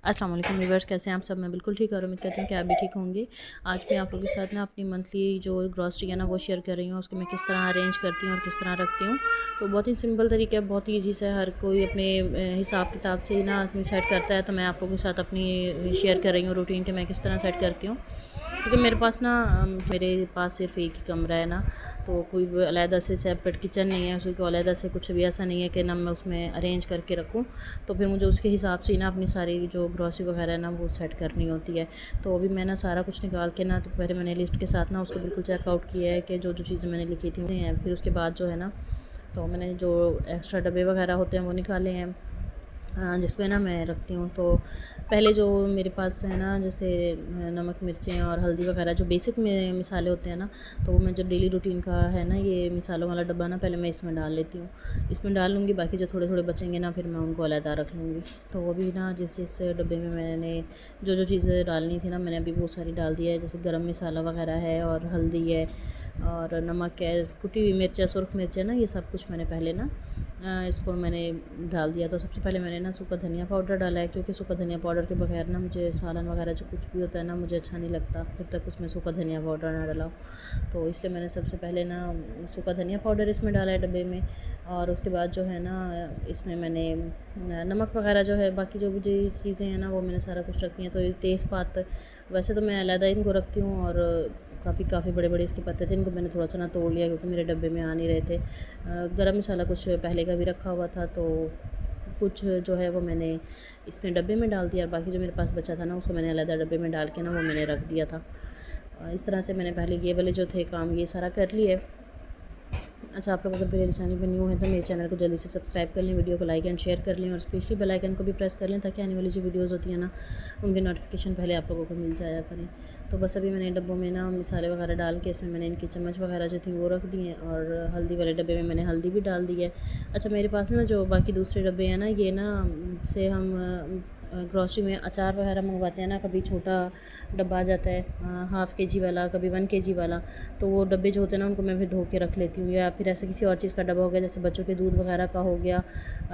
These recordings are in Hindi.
अस्सलाम वालेकुम व्यूअर्स, कैसे हैं आप सब। मैं बिल्कुल ठीक और उम्मीद करती हूँ कि आप भी ठीक होंगे। आज मैं आप लोगों के साथ ना अपनी मंथली जो ग्रॉसरी है ना वो शेयर कर रही हूँ। उसको मैं किस तरह अरेंज करती हूँ और किस तरह रखती हूँ। तो बहुत ही सिंपल तरीका है, बहुत ही ईजी से हर कोई अपने हिसाब किताब से ही ना अपनी सेट करता है। तो मैं आप लोगों के साथ अपनी शेयर कर रही हूँ रूटीन कि मैं किस तरह सेट करती हूँ। क्योंकि मेरे पास ना मेरे पास सिर्फ एक ही कमरा है ना, तो कोई अलहदा से सेपरेट किचन नहीं है, उसको अलहदा से कुछ भी ऐसा नहीं है कि ना मैं उसमें अरेंज करके रखूँ। तो फिर मुझे उसके हिसाब से ही ना अपनी सारी जो ग्रॉसरी वगैरह है ना वो सेट करनी होती है। तो अभी मैं ना सारा कुछ निकाल के ना, तो पहले मैंने लिस्ट के साथ ना उसको बिल्कुल चेकआउट किया है कि जो जो चीज़ें मैंने लिखी थी हैं। फिर उसके बाद जो है ना, तो मैंने जो एक्स्ट्रा डब्बे वगैरह होते हैं वो निकाले हैं जिसमें ना मैं रखती हूँ। तो पहले जो मेरे पास है ना, जैसे नमक मिर्चें और हल्दी वगैरह जो बेसिक में मसाले होते हैं ना, तो वो मैं जो डेली रूटीन का है ना ये मसालों वाला डब्बा ना पहले मैं इसमें डाल लेती हूँ। इसमें डाल लूँगी, बाकी जो थोड़े थोड़े बचेंगे ना फिर मैं उनको अलग रख लूँगी। तो वो भी ना जिस डब्बे में मैंने जो जो चीज़ें डालनी थी ना मैंने अभी वो सारी डाल दिया है। जैसे गरम मसाला वगैरह है और हल्दी है और नमक है, कुटी हुई मिर्च है, सुरख मिर्च है ना, ये सब कुछ मैंने पहले ना इसको मैंने डाल दिया। तो सबसे पहले मैंने ना सूखा धनिया पाउडर डाला है, क्योंकि सूखा धनिया पाउडर के बगैर ना मुझे सालन वगैरह जो कुछ भी होता है ना मुझे अच्छा नहीं लगता जब तक उसमें सूखा धनिया पाउडर ना डाला हो। तो इसलिए मैंने सबसे पहले ना सूखा धनिया पाउडर इसमें डाला है डब्बे में। और उसके बाद जो है ना इसमें मैंने नमक वगैरह जो है, बाकी जो मुझे चीज़ें हैं ना वो मैंने सारा कुछ रखी हैं। तो ये तेज़पात वैसे तो मैं अलहदा इनको रखती हूँ, और काफ़ी बड़े बड़े इसके पत्ते थे, इनको मैंने थोड़ा सा ना तोड़ लिया क्योंकि मेरे डब्बे में आ नहीं रहे थे। गरम मसाला कुछ पहले का भी रखा हुआ था, तो कुछ जो है वो मैंने इसमें डब्बे में डाल दिया, और बाकी जो मेरे पास बचा था ना उसको मैंने अलग डब्बे में डाल के ना वो मैंने रख दिया था। इस तरह से मैंने पहले ये वाले जो थे काम ये सारा कर लिए। अच्छा, आप लोग अगर मेरे चैनल पर न्यू हैं तो मेरे चैनल को जल्दी से सब्सक्राइब कर लें, वीडियो को लाइक एंड शेयर कर लें, और स्पेशली बेल आइकन को भी प्रेस कर लें ताकि आने वाली जो वीडियोस होती हैं ना उनकी नोटिफिकेशन पहले आप लोगों को मिल जाया करें। तो बस अभी मैंने डब्बों में ना मसाले वगैरह डाल के इसमें मैंने इनकी चम्मच वगैरह जो थी वो रख दी हैं, और हल्दी वाले डब्बे में मैंने हल्दी भी डाल दी है। अच्छा, मेरे पास ना जो बाकी दूसरे डब्बे हैं ना, ये ना से हम ग्रॉसरी में अचार वगैरह मंगवाते हैं ना, कभी छोटा डब्बा आ जाता है हाफ़ के जी वाला, कभी 1 kg वाला। तो वो डब्बे जो होते हैं ना उनको मैं फिर धो के रख लेती हूँ, या फिर ऐसे किसी और चीज़ का डब्बा हो गया, जैसे बच्चों के दूध वगैरह का हो गया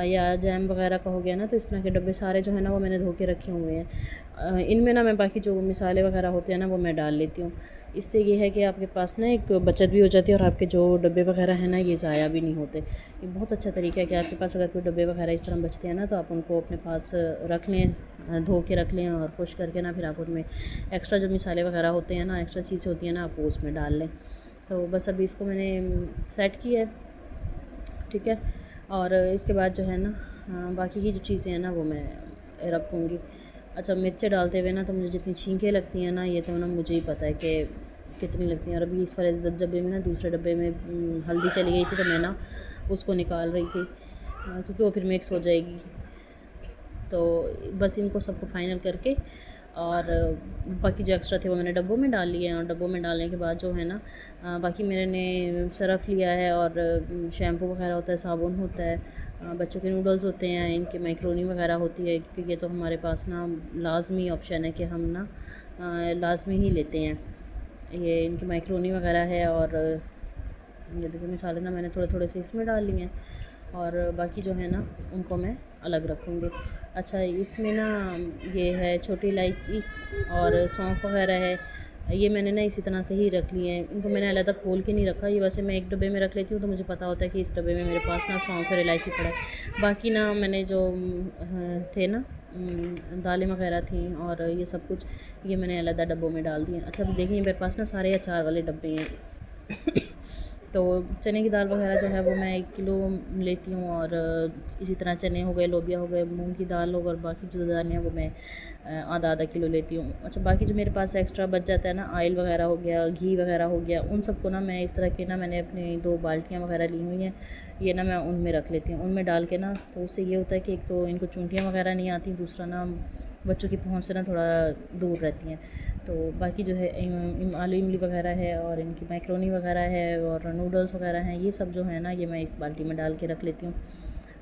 या जैम वगैरह का हो गया ना, तो इस तरह के डब्बे सारे जो है ना वो मैंने धो के रखे हुए हैं। इनमें ना मैं बाकी जो मिसाले वगैरह होते हैं ना वो मैं डाल लेती हूँ। इससे ये है कि आपके पास ना एक बचत भी हो जाती है, और आपके जो डब्बे वगैरह हैं ना ये ज़ाया भी नहीं होते। ये बहुत अच्छा तरीका है कि आपके पास अगर कोई डब्बे वगैरह इस तरह बचते हैं ना तो आप उनको अपने पास रख लें, धो के रख लें, और खुश करके ना फिर आप उनमें एक्स्ट्रा जो मिसाले वगैरह होते हैं ना, एक्स्ट्रा चीज़ें होती हैं ना, आप वो उसमें डाल लें। तो बस अभी इसको मैंने सेट किया है, ठीक है। और इसके बाद जो है ना बाकी की जो चीज़ें हैं ना वो मैं रखूँगी। अच्छा, मिर्चें डालते हुए ना तो मुझे जितनी छींकें लगती हैं ना ये तो ना मुझे ही पता है कि कितनी लगती हैं। और अभी इस वाले डब्बे में ना, दूसरे डब्बे में हल्दी चली गई थी, तो मैं ना उसको निकाल रही थी क्योंकि वो फिर मिक्स हो जाएगी। तो बस इनको सबको फाइनल करके और बाकी जो एक्स्ट्रा थे वो मैंने डब्बों में डाल लिए हैं, और डब्बों में डालने के बाद जो है ना बाकी मैंने सरफ़ लिया है, और शैम्पू वगैरह होता है, साबुन होता है, बच्चों के नूडल्स होते हैं, इनकी मैक्रोनी वगैरह होती है, क्योंकि ये तो हमारे पास ना लाजमी ऑप्शन है कि हम ना लाजमी ही लेते हैं। ये इनकी मैक्रोनी वगैरह है, और ये देखिए मसाले ना मैंने थोड़े थोड़े से इसमें डाल लिए हैं, और बाकी जो है ना उनको मैं अलग रखूँगी। अच्छा, इसमें ना ये है छोटी इलायची और सौंफ वगैरह है, ये मैंने ना इसी तरह से ही रख लिए हैं। इनको मैंने अलग खोल के नहीं रखा, ये वैसे मैं एक डब्बे में रख लेती हूँ तो मुझे पता होता है कि इस डब्बे में मेरे पास ना सौंफ और इलायची पड़ा है। बाकी ना मैंने जो थे ना दालें वगैरह थी और ये सब कुछ ये मैंने अलग डब्बों में डाल दिए। अच्छा, अब देखिए मेरे पास ना सारे अचार वाले डब्बे हैं। तो चने की दाल वगैरह जो है वो मैं 1 किलो लेती हूँ, और इसी तरह चने हो गए, लोबिया हो गए, मूंग की दाल हो गई, और बाकी जो दालें हैं वो मैं आधा आधा किलो लेती हूँ। अच्छा, बाकी जो मेरे पास एक्स्ट्रा बच जाता है ना, ऑयल वगैरह हो गया, घी वगैरह हो गया, उन सबको ना मैं इस तरह के ना मैंने अपनी 2 बाल्टियाँ वगैरह ली हुई हैं, ये ना मैं उनमें रख लेती हूँ। उनमें डाल के ना तो उससे ये होता है कि एक तो इनको चूंटियाँ वगैरह नहीं आती, दूसरा ना बच्चों की पहुंच से ना थोड़ा दूर रहती हैं। तो बाकी जो है आलू इमली वगैरह है, और इनकी मैक्रोनी वगैरह है, और नूडल्स वगैरह हैं, ये सब जो है ना ये मैं इस बाल्टी में डाल के रख लेती हूँ।